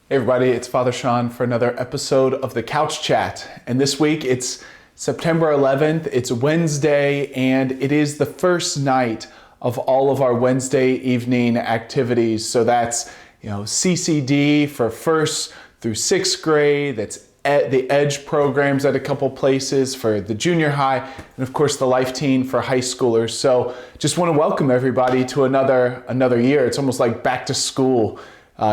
Hey everybody, it's Father Sean for another episode of the Couch Chat. And this week it's September 11th, it's Wednesday, and it is the first night of all of our Wednesday evening activities. So that's, CCD for first through sixth grade, that's the EDGE programs at a couple places for the junior high, and of course the Life Teen for high schoolers. So just want to welcome everybody to another year. It's almost like back to school.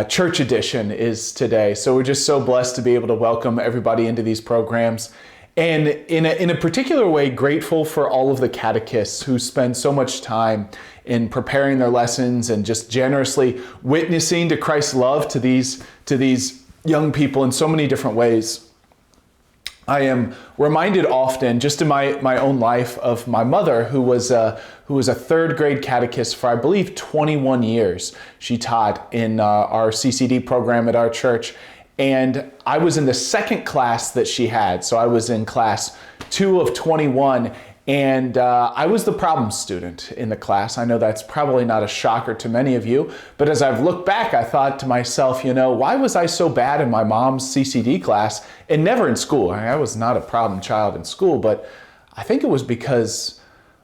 Church edition is today. So we're just so blessed to be able to welcome everybody into these programs. And in a particular way, grateful for all of the catechists who spend so much time in preparing their lessons and just generously witnessing to Christ's love to these young people in so many different ways. I am reminded often, just in my own life, of my mother, who was a third grade catechist for, I believe, 21 years. She taught in our CCD program at our church, and I was in the second class that she had. So I was in class 2 of 21, and I was the problem student in the class. I know that's probably not a shocker to many of you, but as I've looked back, I thought to myself, why was I so bad in my mom's CCD class and never in school? I was not a problem child in school, but I think it was because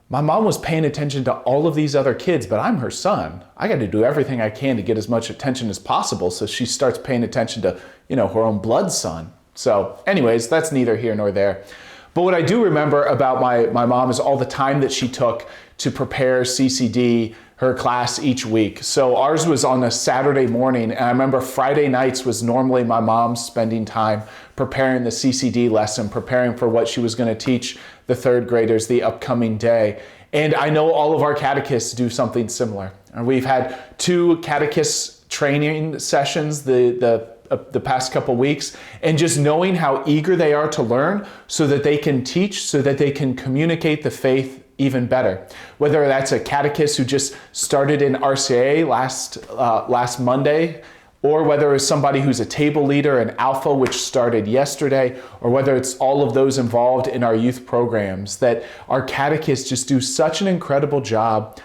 my mom was paying attention to all of these other kids, but I'm her son. I got to do everything I can to get as much attention as possible, so she starts paying attention to, her own blood son. So anyways, that's neither here nor there. But what I do remember about my mom is all the time that she took to prepare CCD, her class each week. So ours was on a Saturday morning, and I remember Friday nights was normally my mom spending time preparing the CCD lesson, preparing for what she was going to teach the third graders the upcoming day. And I know all of our catechists do something similar. And we've had 2 catechist training sessions the past couple weeks, and just knowing how eager they are to learn so that they can teach, so that they can communicate the faith even better. Whether that's a catechist who just started in RCA last Monday, or whether it's somebody who's a table leader in Alpha, which started yesterday, or whether it's all of those involved in our youth programs, that our catechists just do such an incredible job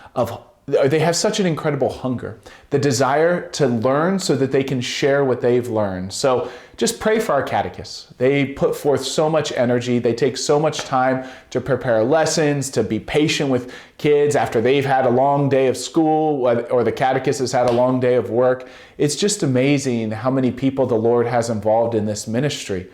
they have such an incredible hunger, the desire to learn so that they can share what they've learned. So just pray for our catechists. They put forth so much energy. They take so much time to prepare lessons, to be patient with kids after they've had a long day of school or the catechist has had a long day of work. It's just amazing how many people the Lord has involved in this ministry.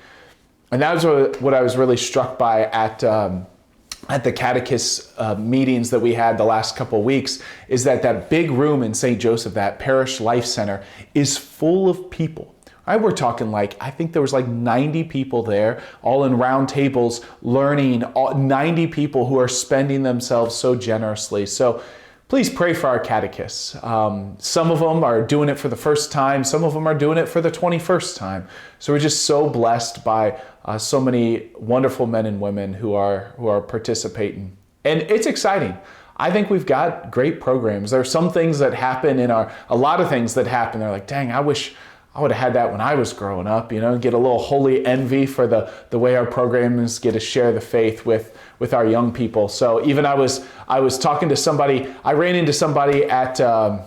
And that was what I was really struck by at the catechist meetings that we had the last couple of weeks, is that big room in St. Joseph, that Parish Life Center, is full of people. Right? We're talking I think there was 90 people there, all in round tables, learning, 90 people who are spending themselves so generously. So please pray for our catechists. Some of them are doing it for the first time. Some of them are doing it for the 21st time. So we're just so blessed by so many wonderful men and women who are participating. And it's exciting. I think we've got great programs. There are some things that happen a lot of things that happen. They're like, dang, I wish I would have had that when I was growing up, get a little holy envy for the way our programs get to share the faith with our young people. So even I was talking to somebody, I ran into somebody at, you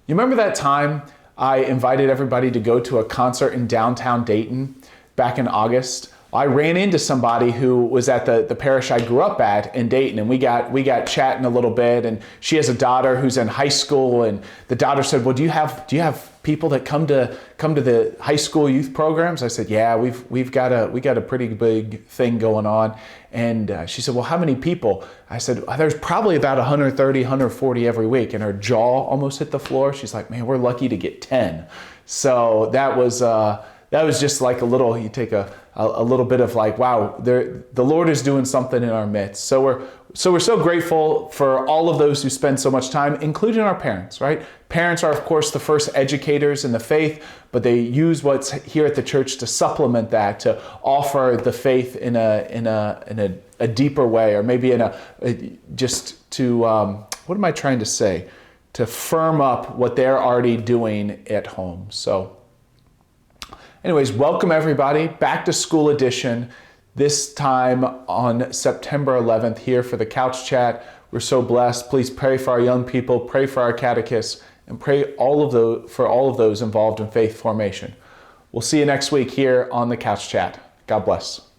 remember that time I invited everybody to go to a concert in downtown Dayton back in August? I ran into somebody who was at the parish I grew up at in Dayton, and we got chatting a little bit, and she has a daughter who's in high school, and the daughter said, well, do you have people that come to the high school youth programs? I said, yeah, we got a pretty big thing going on. And she said, well, how many people? I said, there's probably about 130, 140 every week. And her jaw almost hit the floor. She's like, man, we're lucky to get 10. So that was just like you take a little bit of wow, the Lord is doing something in our midst. So we're so grateful for all of those who spend so much time, including our parents, right? Parents are, of course, the first educators in the faith, but they use what's here at the church to supplement that, to offer the faith in a deeper way, or maybe just to, what am I trying to say? To firm up what they're already doing at home. So anyways, welcome everybody, back to school edition, this time on September 11th here for the Couch Chat. We're so blessed. Please pray for our young people, pray for our catechists, and pray for all of those involved in faith formation. We'll see you next week here on the Couch Chat. God bless.